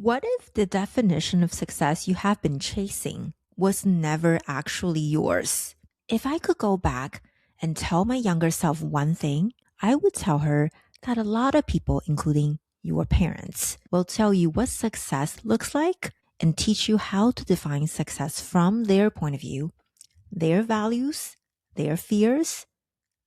What if the definition of success you have been chasing was never actually yours? If I could go back and tell my younger self one thing, I would tell her that a lot of people, including your parents, will tell you what success looks like and teach you how to define success from their point of view, their values, their fears,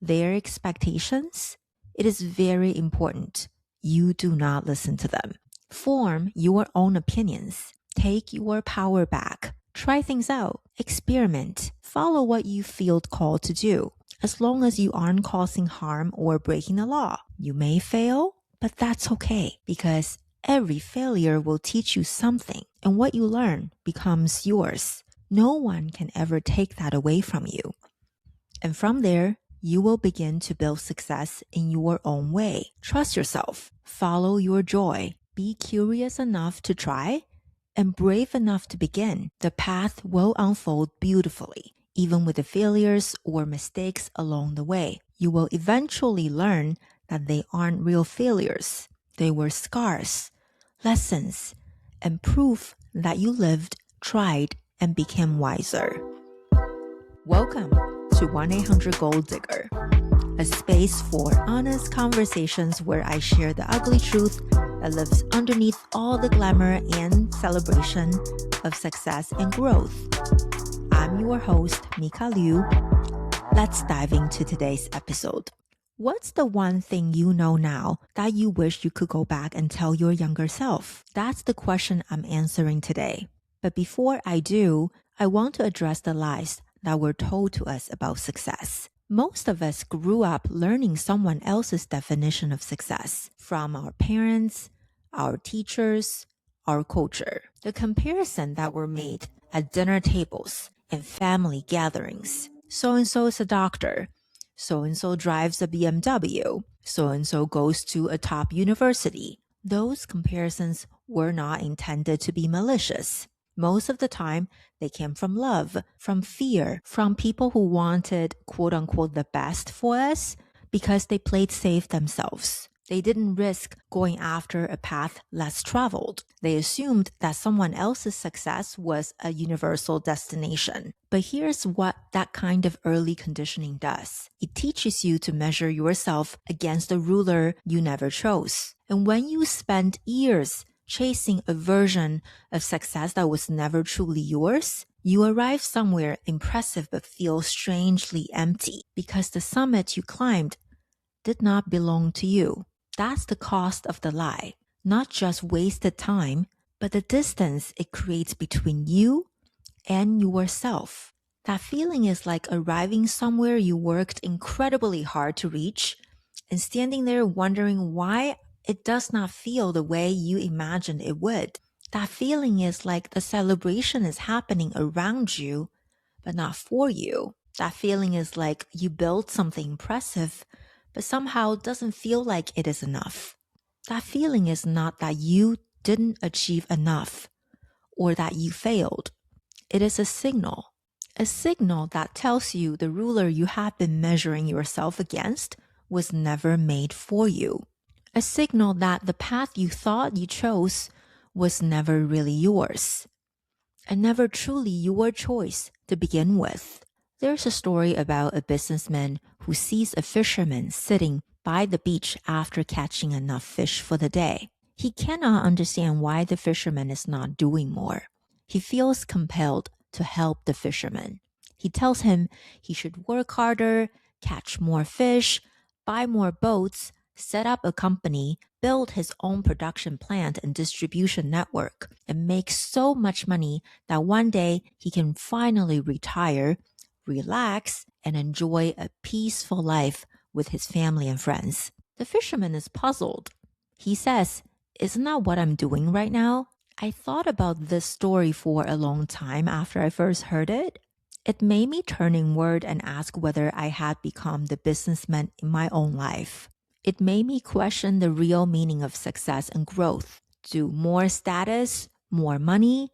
their expectations. It is very important you do not listen to them. Form your own opinions. Take your power back. Try things out. Experiment. Follow what you feel called to do. As long as you aren't causing harm or breaking the law. You may fail, but that's okay because every failure will teach you something, and what you learn becomes yours. No one can ever take that away from you. And from there, you will begin to build success in your own way. Trust yourself. Follow your joy. Be curious enough to try and brave enough to begin. The path will unfold beautifully, even with the failures or mistakes along the way. You will eventually learn that they aren't real failures. They were scars, lessons, and proof that you lived, tried, and became wiser. Welcome to 1-800-GOLD-DIGGER, a space for honest conversations where I share the ugly truth that lives underneath all the glamour and celebration of success and growth. I'm your host, Mika Liu. Let's dive into today's episode. What's the one thing you know now that you wish you could go back and tell your younger self? That's the question I'm answering today. But before I do, I want to address the lies that were told to us about success. Most of us grew up learning someone else's definition of success from our parents, our teachers, our culture. The comparison that were made at dinner tables and family gatherings. So-and-so is a doctor. So-and-so drives a BMW. So-and-so goes to a top university. Those comparisons were not intended to be malicious. Most of the time, they came from love, from fear, from people who wanted, quote unquote, the best for us because they played safe themselves. They didn't risk going after a path less traveled. They assumed that someone else's success was a universal destination. But here's what that kind of early conditioning does. It teaches you to measure yourself against the ruler you never chose. And when you spend years chasing a version of success that was never truly yours, you arrive somewhere impressive but feel strangely empty because the summit you climbed did not belong to you. That's the cost of the lie. Not just wasted time, but the distance it creates between you and yourself. That feeling is like arriving somewhere you worked incredibly hard to reach and standing there wondering why it does not feel the way you imagined it would. That feeling is like the celebration is happening around you, but not for you. That feeling is like you built something impressive, but somehow doesn't feel like it is enough. That feeling is not that you didn't achieve enough or that you failed. It is a signal that tells you the ruler you have been measuring yourself against was never made for you. A signal that the path you thought you chose was never really yours, and never truly your choice to begin with. There's a story about a businessman who sees a fisherman sitting by the beach after catching enough fish for the day. He cannot understand why the fisherman is not doing more. He feels compelled to help the fisherman. He tells him he should work harder, catch more fish, buy more boats, set up a company, build his own production plant and distribution network, and make so much money that one day he can finally retire, relax, and enjoy a peaceful life with his family and friends. The fisherman is puzzled. He says, "Isn't that what I'm doing right now?" I thought about this story for a long time after I first heard it. It made me turn inward and ask whether I had become the businessman in my own life. It made me question the real meaning of success and growth. Do more status, more money,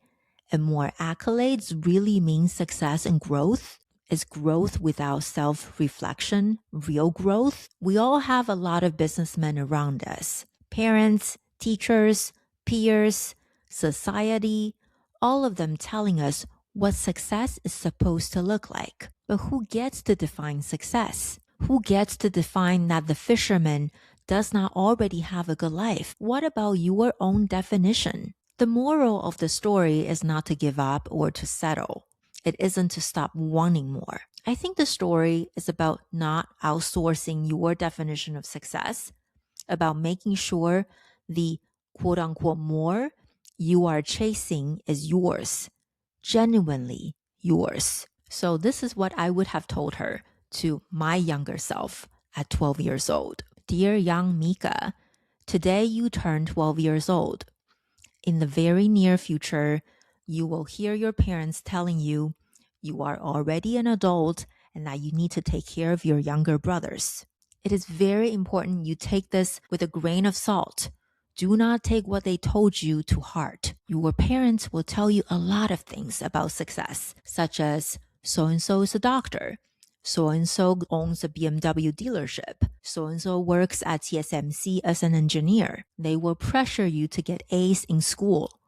and more accolades really mean success and growth? Is growth without self-reflection real growth? We all have a lot of businessmen around us. Parents, teachers, peers, society, all of them telling us what success is supposed to look like. But who gets to define success? Who gets to define that the fisherman does not already have a good life? What about your own definition? The moral of the story is not to give up or to settle. It isn't to stop wanting more. I think the story is about not outsourcing your definition of success, about making sure the quote unquote more you are chasing is yours, genuinely yours. So this is what I would have told her to my younger self at 12 years old. Dear young Mika, today you turn 12 years old. In the very near future, you will hear your parents telling you you are already an adult and that you need to take care of your younger brothers. It is very important you take this with a grain of salt. Do not take what they told you to heart. Your parents will tell you a lot of things about success, such as so-and-so is a doctor, so-and-so owns a BMW dealership, so-and-so works at TSMC as an engineer. They will pressure you to get A's in school.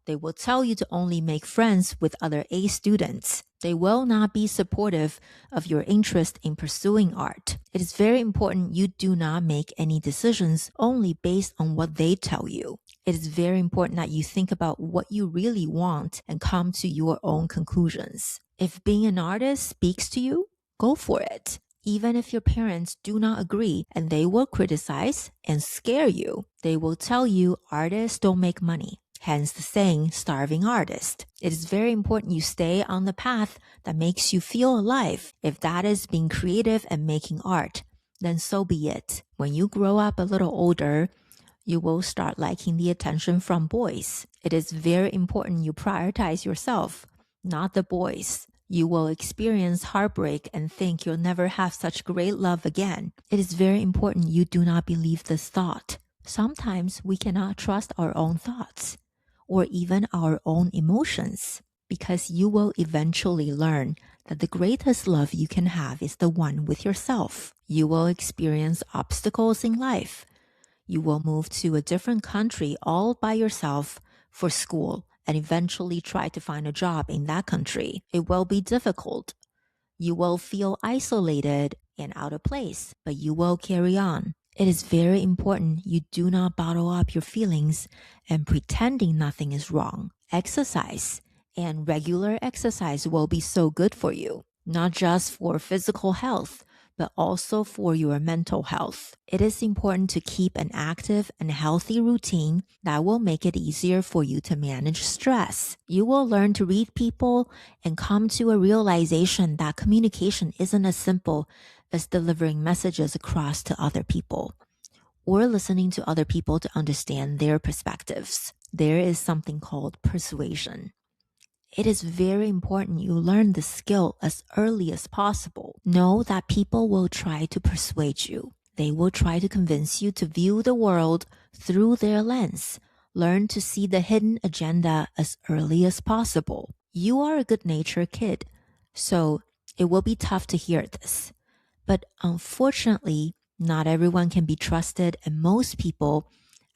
They will tell you to only make friends with other A students. They will not be supportive of your interest in pursuing art. It is very important you do not make any decisions only based on what they tell you. It is very important that you think about what you really want and come to your own conclusions. If being an artist speaks to you, go for it. Even if your parents do not agree and they will criticize and scare you, they will tell you artists don't make money. Hence the saying, starving artist. It is very important you stay on the path that makes you feel alive. If that is being creative and making art, then so be it. When you grow up a little older, you will start liking the attention from boys. It is very important you prioritize yourself, not the boys. You will experience heartbreak and think you'll never have such great love again. It is very important you do not believe this thought. Sometimes we cannot trust our own thoughts or even our own emotions, because you will eventually learn that the greatest love you can have is the one with yourself. You will experience obstacles in life. You will move to a different country all by yourself for school and eventually try to find a job in that country. It will be difficult. You will feel isolated and out of place, but you will carry on. It is very important you do not bottle up your feelings and pretending nothing is wrong. Exercise and regular exercise will be so good for you, not just for physical health, but also for your mental health. It is important to keep an active and healthy routine that will make it easier for you to manage stress. You will learn to read people and come to a realization that communication isn't as simple as delivering messages across to other people or listening to other people to understand their perspectives. There is something called persuasion. It is very important you learn the skill as early as possible. Know that people will try to persuade you. They will try to convince you to view the world through their lens. Learn to see the hidden agenda as early as possible. You are a good-natured kid, so it will be tough to hear this. But unfortunately, not everyone can be trusted, and most people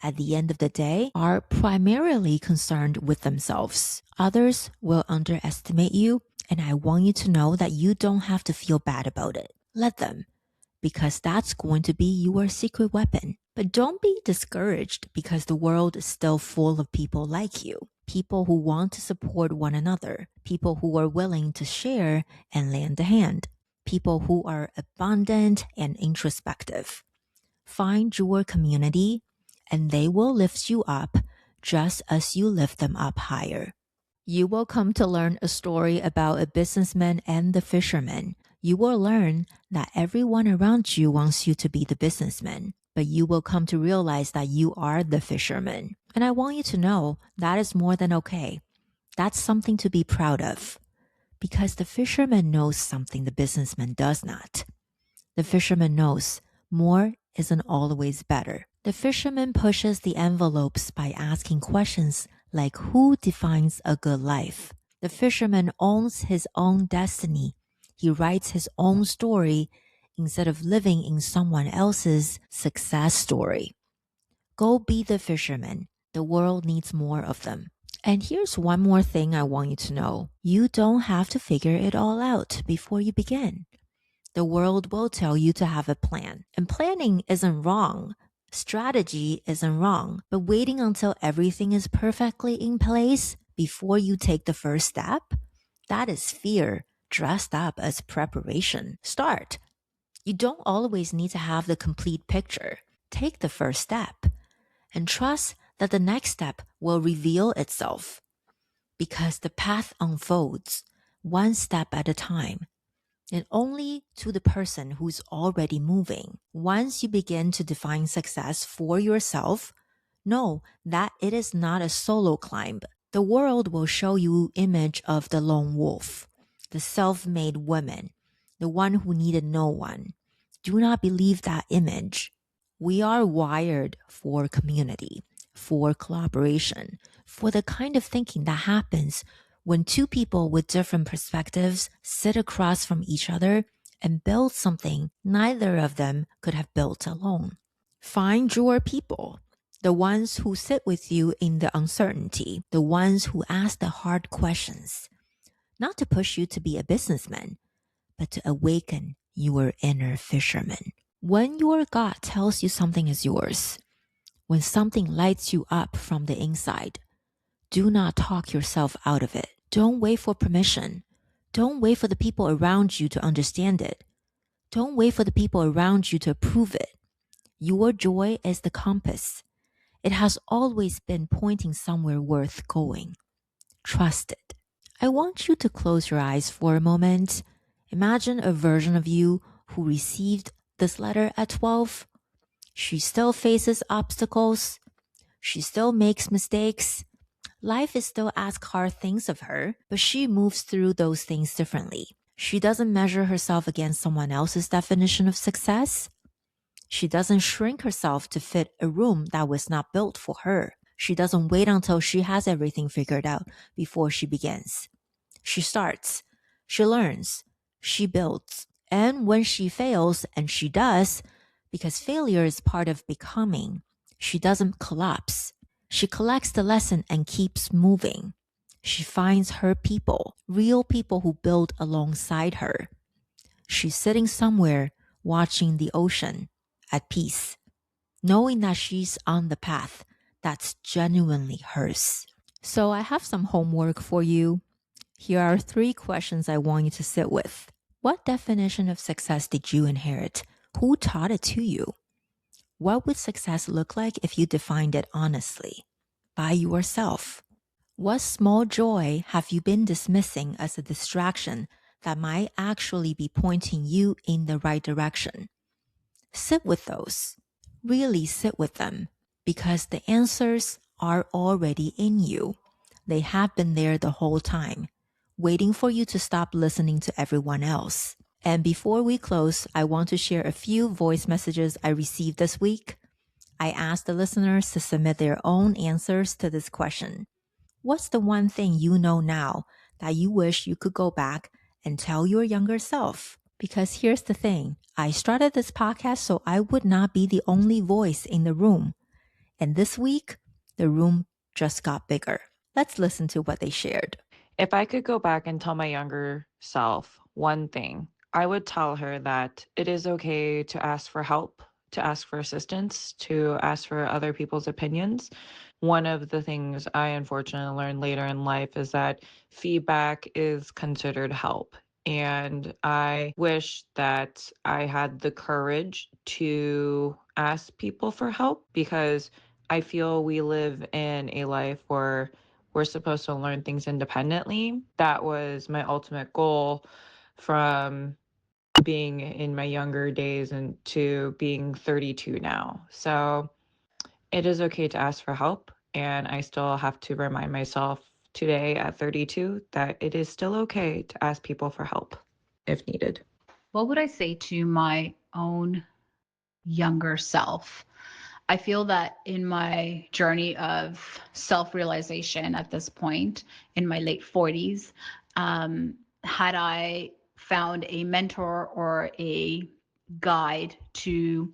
at the end of the day are primarily concerned with themselves. Others will underestimate you, and I want you to know that you don't have to feel bad about it. Let them, because that's going to be your secret weapon. But don't be discouraged because the world is still full of people like you. People who want to support one another. People who are willing to share and lend a hand. People who are abundant and introspective. Find your community and they will lift you up just as you lift them up higher. You will come to learn a story about a businessman and the fisherman. You will learn that everyone around you wants you to be the businessman, but you will come to realize that you are the fisherman. And I want you to know that is more than okay. That's something to be proud of, because the fisherman knows something the businessman does not. The fisherman knows more isn't always better. The fisherman pushes the envelopes by asking questions like who defines a good life? The fisherman owns his own destiny. He writes his own story instead of living in someone else's success story. Go be the fisherman. The world needs more of them. And here's one more thing I want you to know. You don't have to figure it all out before you begin. The world will tell you to have a plan. And planning isn't wrong. Strategy isn't wrong. But waiting until everything is perfectly in place before you take the first step, that is fear dressed up as preparation. Start. You don't always need to have the complete picture. Take the first step and trust that the next step will reveal itself, because the path unfolds one step at a time, and only to the person who's already moving. Once you begin to define success for yourself, know that it is not a solo climb. The world will show you image of the lone wolf, the self-made woman, the one who needed no one. Do not believe that image. We are wired for community, for collaboration, for the kind of thinking that happens when two people with different perspectives sit across from each other and build something neither of them could have built alone. Find your people, the ones who sit with you in the uncertainty, the ones who ask the hard questions, not to push you to be a businessman, but to awaken your inner fisherman. When your gut tells you something is yours, when something lights you up from the inside, do not talk yourself out of it. Don't wait for permission. Don't wait for the people around you to understand it. Don't wait for the people around you to approve it. Your joy is the compass. It has always been pointing somewhere worth going. Trust it. I want you to close your eyes for a moment. Imagine a version of you who received this letter at 12. She still faces obstacles. She still makes mistakes. Life is still asks hard things of her, but she moves through those things differently. She doesn't measure herself against someone else's definition of success. She doesn't shrink herself to fit a room that was not built for her. She doesn't wait until she has everything figured out before she begins. She starts. She learns. She builds. And when she fails, and she does, because failure is part of becoming, she doesn't collapse. She collects the lesson and keeps moving. She finds her people, real people who build alongside her. She's sitting somewhere watching the ocean at peace, knowing that she's on the path that's genuinely hers. So I have some homework for you. Here are 3 questions I want you to sit with. What definition of success did you inherit? Who taught it to you? What would success look like if you defined it honestly? By yourself. What small joy have you been dismissing as a distraction that might actually be pointing you in the right direction? Sit with those. Really sit with them, because the answers are already in you. They have been there the whole time, waiting for you to stop listening to everyone else. And before we close, I want to share a few voice messages I received this week. I asked the listeners to submit their own answers to this question. What's the one thing you know now that you wish you could go back and tell your younger self? Because here's the thing, I started this podcast so I would not be the only voice in the room. And this week, the room just got bigger. Let's listen to what they shared. If I could go back and tell my younger self one thing, I would tell her that it is okay to ask for help, to ask for assistance, to ask for other people's opinions. One of the things I unfortunately learned later in life is that feedback is considered help. And I wish that I had the courage to ask people for help, because I feel we live in a life where we're supposed to learn things independently. That was my ultimate goal from being in my younger days and to being 32 now. So it is okay to ask for help. And I still have to remind myself today at 32 that it is still okay to ask people for help if needed. What would I say to my own younger self? I feel that in my journey of self realization at this point in my late 40s, had I found a mentor or a guide to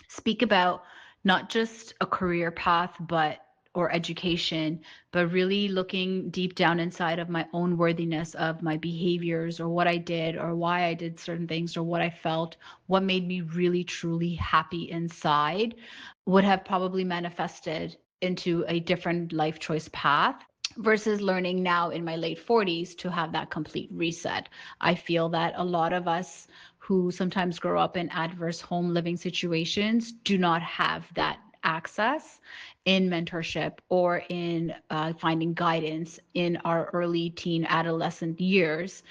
speak about not just a career path, but or education, but really looking deep down inside of my own worthiness of my behaviors or what I did or why I did certain things or what I felt, what made me really truly happy inside would have probably manifested into a different life choice path versus learning now in my late 40s to have that complete reset. I feel that a lot of us who sometimes grow up in adverse home living situations do not have that access in mentorship or in finding guidance in our early teen adolescent years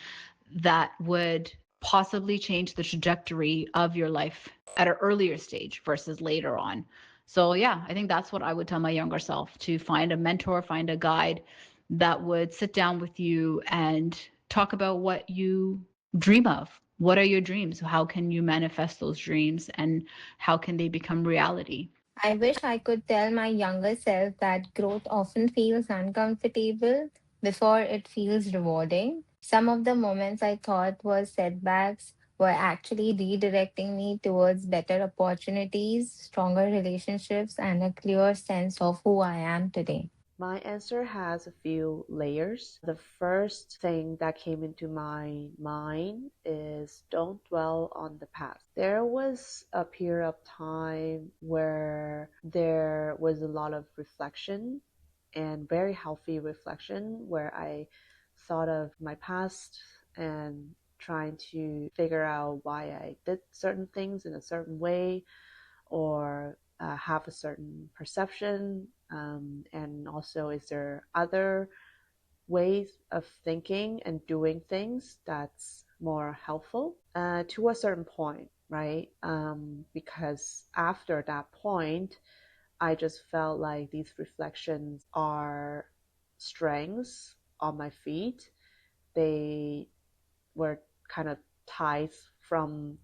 that would possibly change the trajectory of your life at an earlier stage versus later on. So yeah, I think that's what I would tell my younger self, to find a mentor, find a guide that would sit down with you and talk about what you dream of. What are your dreams? How can you manifest those dreams and how can they become reality? I wish I could tell my younger self that growth often feels uncomfortable before it feels rewarding. Some of the moments I thought were setbacks were actually redirecting me towards better opportunities, stronger relationships, and a clear sense of who I am today. My answer has a few layers. The first thing that came into my mind is don't dwell on the past. There was a period of time where there was a lot of reflection and very healthy reflection where I thought of my past and trying to figure out why I did certain things in a certain way or have a certain perception, and also is there other ways of thinking and doing things that's more helpful to a certain point, right? Because after that point I just felt like these reflections are strengths on my feet. They were kind of ties from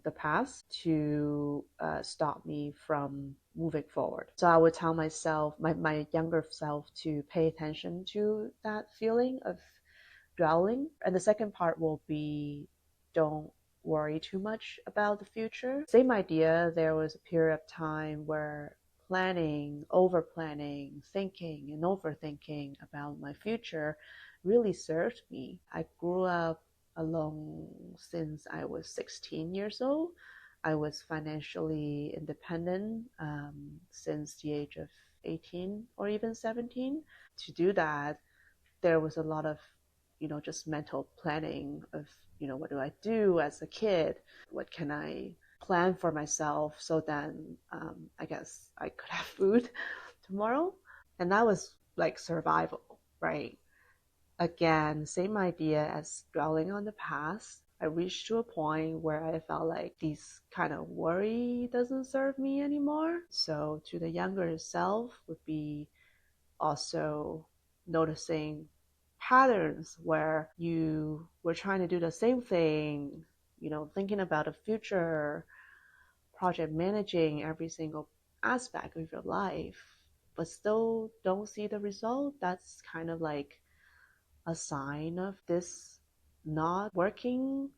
the past to stop me from moving forward. So I would tell myself, my younger self, to pay attention to that feeling of dwelling. And the second part will be don't worry too much about the future. Same idea, there was a period of time where planning, over planning, thinking, and overthinking about my future really served me. I grew up alone since I was 16 years old. I was financially independent since the age of 18 or even 17. To do that, there was a lot of, just mental planning of, what do I do as a kid? What can I plan for myself so then I guess I could have food tomorrow? And that was like survival, right? Again, same idea as dwelling on the past. I reached to a point where I felt like this kind of worry doesn't serve me anymore. So to the younger self would be also noticing patterns where you were trying to do the same thing, thinking about the future, project managing every single aspect of your life, but still don't see the result. That's kind of like a sign of this not working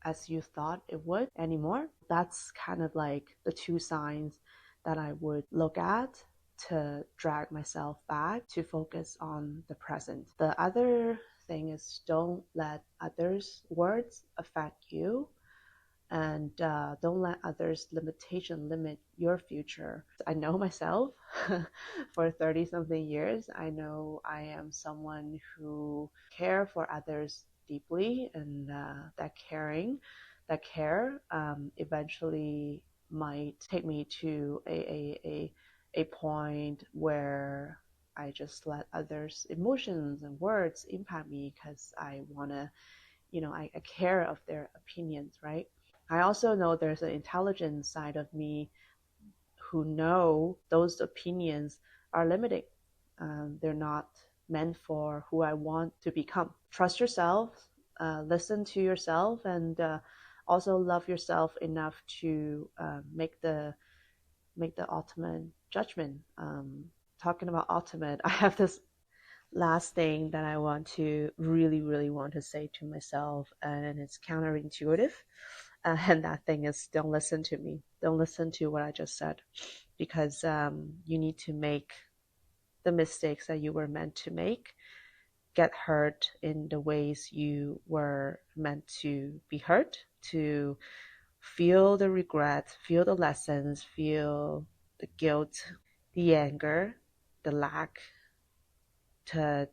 as you thought it would anymore. That's kind of like the two signs that I would look at to drag myself back to focus on the present. The other thing is don't let others' words affect you, and don't let others' limitation limit your future. I know myself for 30 something years. I know I am someone who care for others deeply, and that care eventually might take me to a point where I just let others' emotions and words impact me because I want to, I care of their opinions, right? I also know there's an intelligent side of me who know those opinions are limiting. They're not meant for who I want to become. Trust yourself, listen to yourself, and also love yourself enough to make the ultimate judgment. Talking about ultimate, I have this last thing that I want to really want to say to myself, and it's counterintuitive. And that thing is, don't listen to me. Don't listen to what I just said, because you need to make the mistakes that you were meant to make, get hurt in the ways you were meant to be hurt, to feel the regret, feel the lessons, feel the guilt, the anger, the lack, to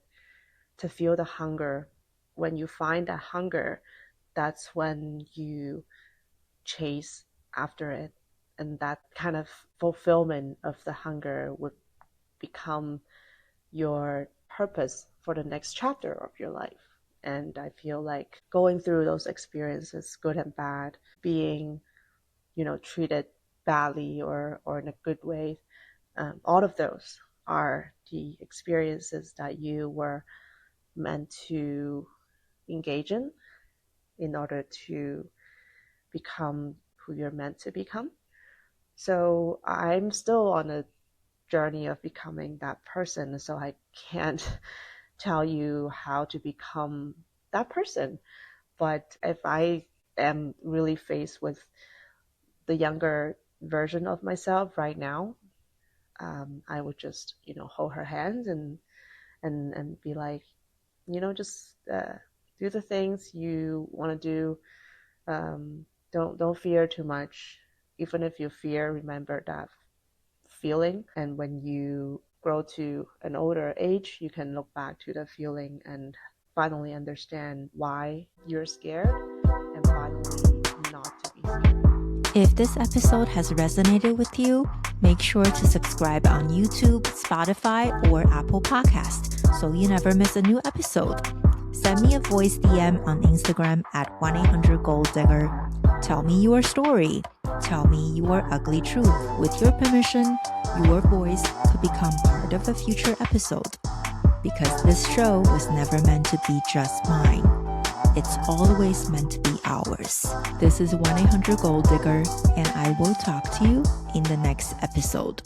feel the hunger. When you find that hunger, that's when you chase after it. And that kind of fulfillment of the hunger would become your purpose for the next chapter of your life. And I feel like going through those experiences, good and bad, being, treated badly or in a good way, all of those are the experiences that you were meant to engage in order to become who you're meant to become. So I'm still on a journey of becoming that person, so I can't tell you how to become that person. But if I am really faced with the younger version of myself right now, I would just, hold her hands and be like, just do the things you want to do. Don't fear too much. Even if you fear, remember that feeling. And when you grow to an older age, you can look back to the feeling and finally understand why you're scared and finally not to be scared. If this episode has resonated with you, make sure to subscribe on YouTube, Spotify, or Apple Podcast so you never miss a new episode. Send me a voice DM on Instagram at 1-800-GOLDDIGGER. Tell me your story. Tell me your ugly truth. With your permission, your voice could become part of a future episode. Because this show was never meant to be just mine. It's always meant to be ours. This is 1-800-GOLDDIGGER, and I will talk to you in the next episode.